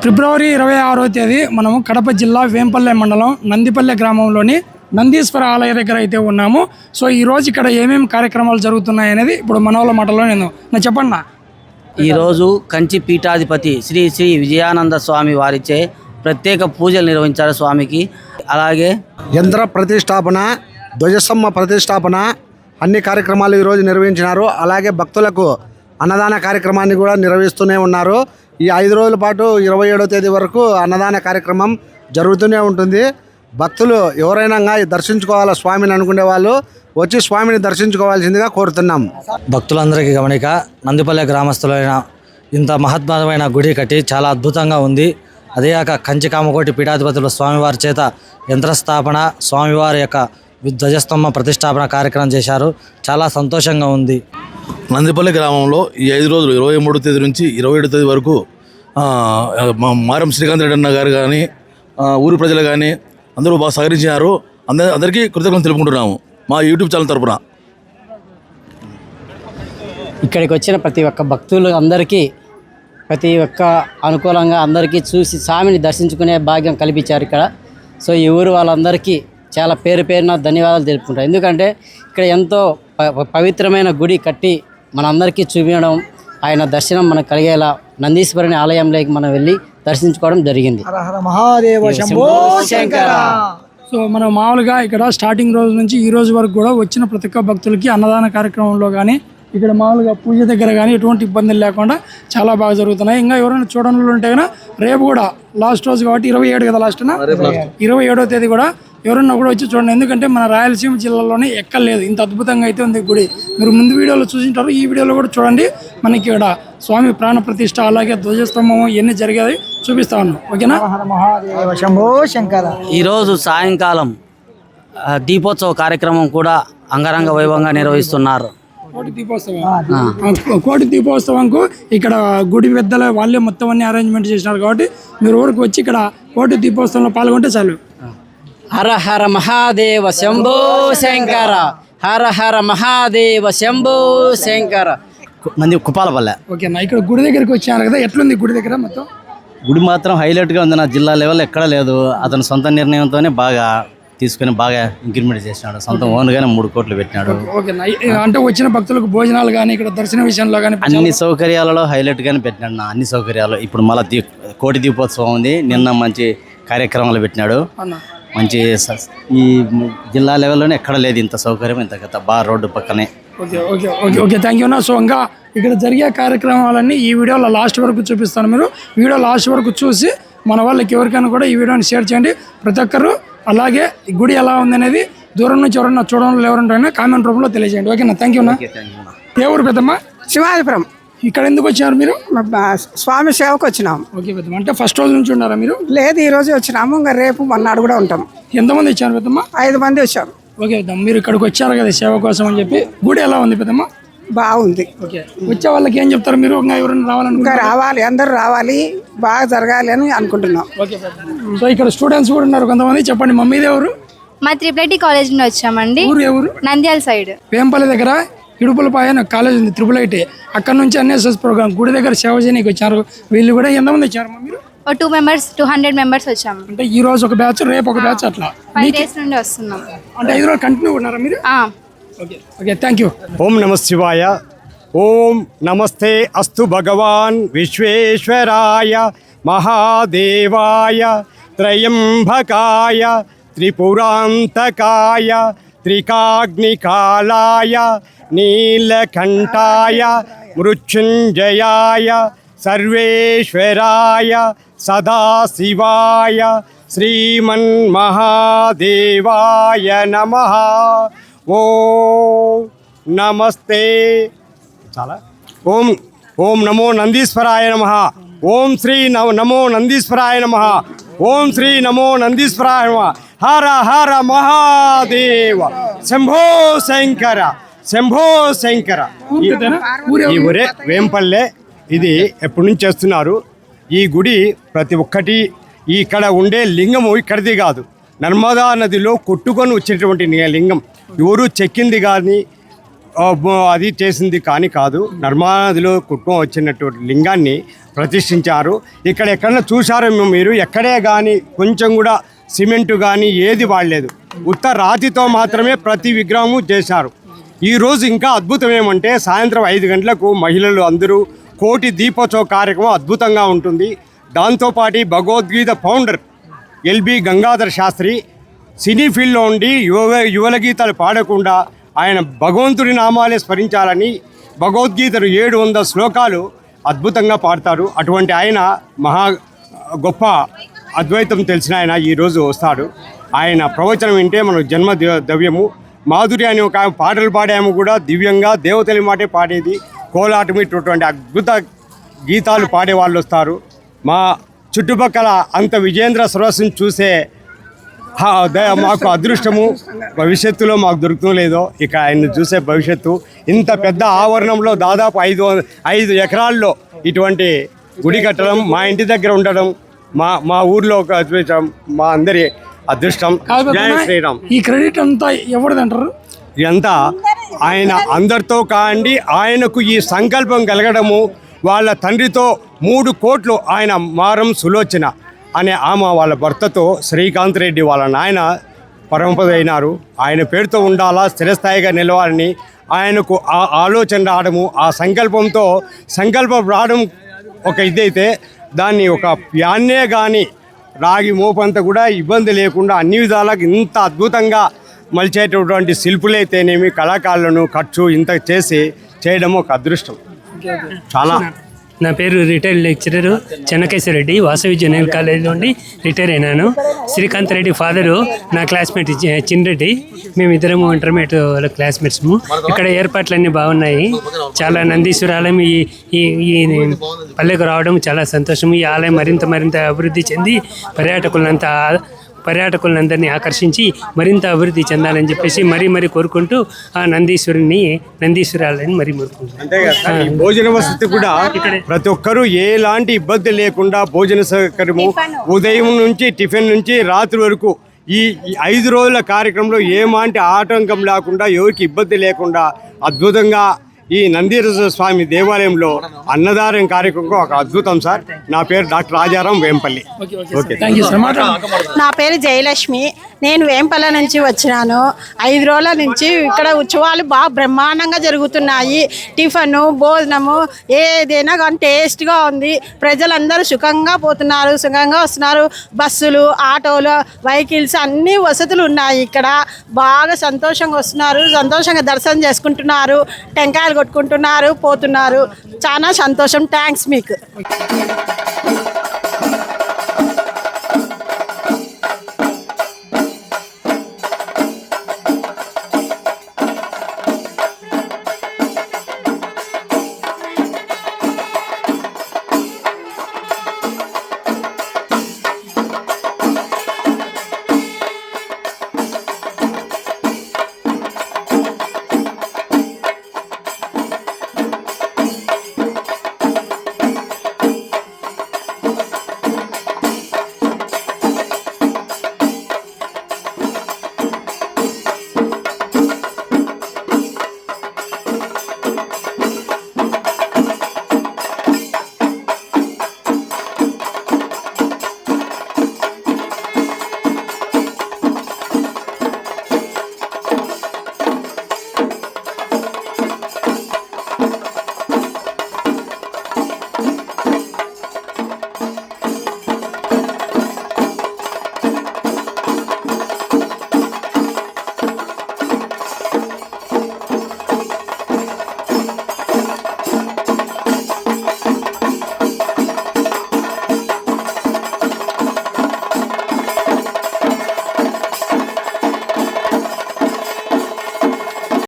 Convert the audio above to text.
ఫిబ్రవరి 26వ తేదీ మనము కడప జిల్లా వేంపల్లె మండలం నందిపల్లె గ్రామంలోని నందీశ్వర ఆలయ దగ్గర అయితే ఉన్నాము. సో ఈరోజు ఇక్కడ ఏమేమి కార్యక్రమాలు జరుగుతున్నాయి అనేది ఇప్పుడు మన వాళ్ళ మాటలో నేను చెప్పండి. ఈరోజు కంచి పీఠాధిపతి శ్రీ శ్రీ విజయానంద స్వామి వారిచే ప్రత్యేక పూజలు నిర్వహించారు స్వామికి. అలాగే యంత్ర ప్రతిష్టాపన, ధ్వజస్తంభ ప్రతిష్టాపన అన్ని కార్యక్రమాలు ఈరోజు నిర్వహించినారు. అలాగే భక్తులకు అన్నదాన కార్యక్రమాన్ని కూడా నిర్వహిస్తూనే ఉన్నారు. ఈ 5 రోజుల పాటు 27వ తేదీ వరకు అన్నదాన కార్యక్రమం జరుగుతూనే ఉంటుంది. భక్తులు ఎవరైనా దర్శించుకోవాలా స్వామిని అనుకునే వాళ్ళు వచ్చి స్వామిని దర్శించుకోవాల్సిందిగా కోరుతున్నాం. భక్తులందరికీ గమనిక, నందిపల్లె గ్రామస్తులైన ఇంత మహత్వమైన గుడి కట్టి చాలా అద్భుతంగా ఉంది. అదేగాక కంచి కామకోటి పీఠాధిపతులు స్వామివారి చేత యంత్రస్థాపన, స్వామివారి యొక్క ధ్వజస్తంభ ప్రతిష్టాపన కార్యక్రమం చేశారు. చాలా సంతోషంగా ఉంది. నందిపల్లి గ్రామంలో ఈ 5 రోజులు 23వ తేదీ నుంచి 27వ తేదీ వరకు మారం శ్రీకాంత్ రెడ్డి అన్న గారు కానీ ఊరి ప్రజలు కానీ అందరూ బాగా సహకరించారు. అందరికీ కృతజ్ఞతలు తెలుపుకుంటున్నాము మా యూట్యూబ్ ఛానల్ తరపున. ఇక్కడికి వచ్చిన ప్రతి ఒక్క భక్తులు అందరికీ ప్రతి ఒక్క అనుకూలంగా అందరికీ చూసి స్వామిని దర్శించుకునే భాగ్యం కల్పించారు ఇక్కడ. సో ఈ ఊరు వాళ్ళందరికీ చాలా పేరున ధన్యవాదాలు తెలుపుకుంటారు. ఎందుకంటే ఇక్కడ ఎంతో పవిత్రమైన గుడి కట్టి మనందరికీ చూపించడం, ఆయన దర్శనం మనకు కలిగేలా నందీశ్వరుని ఆలయంలోకి మనం వెళ్ళి దర్శించుకోవడం జరిగింది. సో మనం మామూలుగా ఇక్కడ స్టార్టింగ్ రోజు నుంచి ఈ రోజు వరకు కూడా వచ్చిన ప్రతి ఒక్క భక్తులకి అన్నదాన కార్యక్రమంలో కానీ ఇక్కడ మామూలుగా పూజ దగ్గర కానీ ఎటువంటి ఇబ్బందులు లేకుండా చాలా బాగా జరుగుతున్నాయి. ఇంకా ఎవరైనా చూడడంలో ఉంటే కన్నా రేపు కూడా లాస్ట్ రోజు కాబట్టి 27 కదా, లాస్ట్ 27వ తేదీ కూడా ఎవరన్నా కూడా వచ్చి చూడండి. ఎందుకంటే మన రాయలసీమ జిల్లాలోనే ఎక్కలేదు ఇంత అద్భుతంగా అయితే ఉంది గుడి. మీరు ముందు వీడియోలో చూసింటారు, ఈ వీడియోలో కూడా చూడండి. మనకి ఇక్కడ స్వామి ప్రాణ ప్రతిష్ఠ అలాగే ధ్వజస్తంభం ఇవన్నీ జరిగాయి చూపిస్తా ఉన్నాం. ఓకేనా? ఈరోజు సాయంకాలం దీపోత్సవ కార్యక్రమం కూడా అంగరంగ వైభవంగా నిర్వహిస్తున్నారు. కోటి దీపోత్సవంకు ఇక్కడ గుడి పెద్దల వాళ్ళే మొత్తం అన్ని అరేంజ్మెంట్ చేసినారు. కాబట్టి మీరు ఊరికి వచ్చి ఇక్కడ కోటి దీపోత్సవంలో పాల్గొంటే చాలు. హర హర మహాదేవ శంభో శంకర, హర హర మహాదేవ శంభో శంకర. కుపాలపల్లె. ఓకేనా? ఇక్కడ గుడి దగ్గరికి వచ్చారు కదా, ఎట్లుంది గుడి దగ్గర మొత్తం? గుడి మాత్రం హైలైట్గా ఉంది. నా జిల్లా లెవెల్ ఎక్కడ లేదు. అతను సొంత నిర్ణయంతోనే బాగా తీసుకుని బాగా ఇంక్రిమెంట్ చేసినాడు. సొంత ఓన్గానే 3 కోట్లు పెట్టినాడు. ఓకేనా? అంటే వచ్చిన భక్తులకు భోజనాలు కానీ ఇక్కడ దర్శన విషయంలో కానీ అన్ని సౌకర్యాలలో హైలైట్ గానే పెట్టినాడు. అన్ని సౌకర్యాలు ఇప్పుడు మళ్ళీ కోటి దీపోత్సవం ఉంది. నిన్న మంచి కార్యక్రమాలు పెట్టినాడు. మంచి ఈ జిల్లా లెవెల్లోనే ఎక్కడ లేదు ఇంత సౌకర్యం, ఇంత గత బాగా రోడ్డు పక్కనే. Okay thank you. సో ఇంకా ఇక్కడ జరిగే కార్యక్రమాలన్నీ ఈ వీడియోలో లాస్ట్ వరకు చూపిస్తాను. మీరు వీడియో లాస్ట్ వరకు చూసి మన వాళ్ళకి ఎవరికైనా కూడా ఈ వీడియోని షేర్ చేయండి ప్రతి ఒక్కరు. అలాగే ఈ గుడి ఎలా ఉందనేది దూరం నుంచి ఎవరన్నా చూడడం ఎవరంటే కామెంట్ రూపంలో తెలియజేయండి. ఓకేనా? Thank you. ఏ ఊరు పెద్దమ్మ? శివాజీపురం. ఇక్కడ ఎందుకు వచ్చారు మీరు? స్వామి సేవకు వచ్చినాము. ఓకే పెద్దమ్మ. అంటే ఫస్ట్ రోజు నుంచి ఉన్నారా మీరు? లేదు, ఈ రోజు వచ్చినాము. ఇంకా రేపు మన్నాడు కూడా ఉంటాం. ఎంతమంది వచ్చారు పెద్దమ్మ? 5 మంది వచ్చారు. ఓకే పెద్దమ్మ, మీరు ఇక్కడికి వచ్చారు కదా సేవ కోసం అని చెప్పి. గుడి ఎలా ఉంది పెద్దమ్మ? బాగుంది. ఓకే, వచ్చే వాళ్ళకి ఏం చెప్తారు మీరు? ఇంకా ఎవరైనా రావాలని? ఇంకా రావాలి, అందరు రావాలి, బాగా జరగాలి అని అనుకుంటున్నాం. ఓకే. సో ఇక్కడ స్టూడెంట్స్ కూడా ఉన్నారు కొంతమంది. చెప్పండి, మమ్మీది ఎవరు? మా త్రిపుల్ కాలేజ్ నుండి వచ్చామండి. ఊరు ఎవరు? నంద్యాల సైడ్ వేంపల్లి దగ్గర ఇడుపులపాయ కాలేజ్ ఉంది, త్రిపుల్ ఐటీ. అక్కడ నుంచి ఎన్ఎస్ఎస్ ప్రోగ్రామ్ గుడి దగ్గర సేవ చేయడానికి వచ్చారు. వీళ్ళు కూడా ఎంతమంది వచ్చారు మీరు? 200 మెంబర్స్ వచ్చాము. అంటే ఈ రోజు ఒక బ్యాచ్, రేపు ఒక బ్యాచ్, అట్లా 5 days నుండి వస్తున్నాం. అంటే 5 రోజులు కంటిన్యూ ఉన్నారా మీరు? Okay thank you. ఓం నమ శివాయ. ఓం నమస్తే అస్తు భగవాన్ విశ్వేశ్వరాయ మహాదేవాయ త్రయంబకాయ త్రిపురాంతకాయ త్రికాగ్నికాలాయ నీలకంఠాయ మృత్యుంజయాయ సర్వేశ్వరాయ సదాశివాయ శ్రీమన్మహాదేవాయ నమః. ఓం నమస్తే. చాలా ఓం నమో నందీశ్వరాయ నమః. ఓం శ్రీ నమో నందీశ్వరాయ నమః. ఓం శ్రీ నమో నందీశ్వరాయ నమః. హర హర మహాదేవ శంభో శంకర, శంభో శంకర. ఈ ఊరే వేంపల్లె. ఇది ఎప్పటి నుంచి చేస్తున్నారు. ఈ గుడి ప్రతి ఒక్కటి ఇక్కడ ఉండే లింగము ఇక్కడిది కాదు, నర్మదా నదిలో కొట్టుకొని వచ్చేటువంటి లింగం. ఎవరు చెక్కింది కానీ అది చేసింది కానీ కాదు. నర్మదాలో కుటుంబం వచ్చినటువంటి లింగాన్ని ప్రతిష్ఠించారు. ఇక్కడ ఎక్కడన్నా చూసారో మీరు, ఎక్కడే కానీ కొంచెం కూడా సిమెంటు కానీ ఏది వాడలేదు. ఉత్త రాతితో మాత్రమే ప్రతి విగ్రహము చేశారు. ఈరోజు ఇంకా అద్భుతం ఏమంటే సాయంత్రం 5 గంటలకు మహిళలు అందరూ కోటి దీపోత్సవ కార్యక్రమం అద్భుతంగా ఉంటుంది. దాంతోపాటు భగవద్గీత ఫౌండర్ ఎల్బి గంగాధర్ శాస్త్రి సినీ ఫీల్డ్లో ఉండి యువల గీతాలు పాడకుండా ఆయన భగవంతుడి నామాలే స్మరించాలని భగవద్గీతలు 700 శ్లోకాలు అద్భుతంగా పాడతారు. అటువంటి ఆయన గొప్ప అద్వైతం తెలిసిన ఆయన ఈరోజు వస్తాడు. ఆయన ప్రవచనం వింటే మనకు జన్మ దవ్యము. మాధురి అని ఒక పాటలు పాడాము కూడా దివ్యంగా, దేవతలి మాటే పాడేది, కోలాటం, ఇటువంటి అద్భుత గీతాలు పాడే వాళ్ళు వస్తారు. మా చుట్టుపక్కల అంత విజేంద్ర సరస్సును చూసే మాకు అదృష్టము భవిష్యత్తులో మాకు దొరుకుతూ లేదో ఇక ఆయన చూసే భవిష్యత్తు. ఇంత పెద్ద ఆవరణంలో దాదాపు 5 ఎకరాల్లో ఇటువంటి గుడి కట్టడం, మా ఇంటి దగ్గర ఉండడం, మా ఊర్లో ఒక అద్భుతం, మా అందరి అదృష్టం. జై శ్రీరామ్. ఈ క్రెడిట్ అంతా ఎవరిది అంటారు? ఇదంతా ఆయన అందరితో కాండి. ఆయనకు ఈ సంకల్పం కలగడము వాళ్ళ తండ్రితో 3 కోట్లు ఆయన మారం సులోచన అనే ఆమె వాళ్ళ భర్తతో శ్రీకాంత్ రెడ్డి వాళ్ళ నాయన పరమపద అయినారు. ఆయన పేరుతో ఉండాలా, స్థిరస్థాయిగా నిలవాలని ఆయనకు ఆ ఆలోచన రావడము, ఆ సంకల్పం రావడం ఒక ఇదైతే దాన్ని ఒక ప్యాన్నే కానీ రాగి మోపంతా కూడా ఇబ్బంది లేకుండా అన్ని విధాలకు ఇంత అద్భుతంగా మలిచేటటువంటి శిల్పులైతేనేమి, కళాకారులను ఖర్చు ఇంత చేయడం ఒక అదృష్టం. చాలా. నా పేరు retired lecturer Chennakeswara Reddy, Vasavi junior college నుండి రిటైర్ అయినాను. శ్రీకాంత్ రెడ్డి ఫాదరు నా క్లాస్మేట్ చిన్రెడ్డి. మేమిద్దరము ఇంటర్మీడియట్ క్లాస్మేట్స్ము. ఇక్కడ ఏర్పాట్లన్నీ బాగున్నాయి. చాలా నందీశ్వరాలయం ఈ పల్లెకు రావడం చాలా సంతోషము. ఈ ఆలయం మరింత అభివృద్ధి చెంది పర్యాటకులందరినీ ఆకర్షించి మరింత అభివృద్ధి చెందాలని చెప్పేసి మరీ కోరుకుంటూ ఆ నందీశ్వరాలని మరీ కోరుకుంటున్నాను. అంతేకాదు భోజన వసతి కూడా ప్రతి ఒక్కరూ ఎలాంటి ఇబ్బంది లేకుండా భోజన సౌకర్యము, ఉదయం నుంచి టిఫిన్ నుంచి రాత్రి వరకు ఈ 5 రోజుల కార్యక్రమంలో ఏమాంటి ఆటంకం లేకుండా, ఎవరికి ఇబ్బంది లేకుండా అద్భుతంగా ఈ నందీశ్వర స్వామి దేవాలయంలో అన్నదానం కార్యక్రమం ఒక అద్భుతం సార్. నా పేరు డాక్టర్ రాజారాం వేంపల్లి. ఓకే, నా పేరు జయలక్ష్మి. నేను వేంపల్లి నుంచి వచ్చినాను. 5 రోజుల నుంచి ఇక్కడ ఉత్సవాలు బాగా బ్రహ్మాండంగా జరుగుతున్నాయి. టిఫను, భోజనము ఏదైనా కానీ టేస్ట్గా ఉంది. ప్రజలందరూ సుఖంగా పోతున్నారు, సుఖంగా వస్తున్నారు. బస్సులు, ఆటోలు, వెహికల్స్ అన్ని వసతులు ఉన్నాయి. ఇక్కడ బాగా సంతోషంగా వస్తున్నారు, సంతోషంగా దర్శనం చేసుకుంటున్నారు, టెంకాయలు కొట్టుకుంటున్నారు, పోతున్నారు. చాలా సంతోషం. థ్యాంక్స్ మీకు.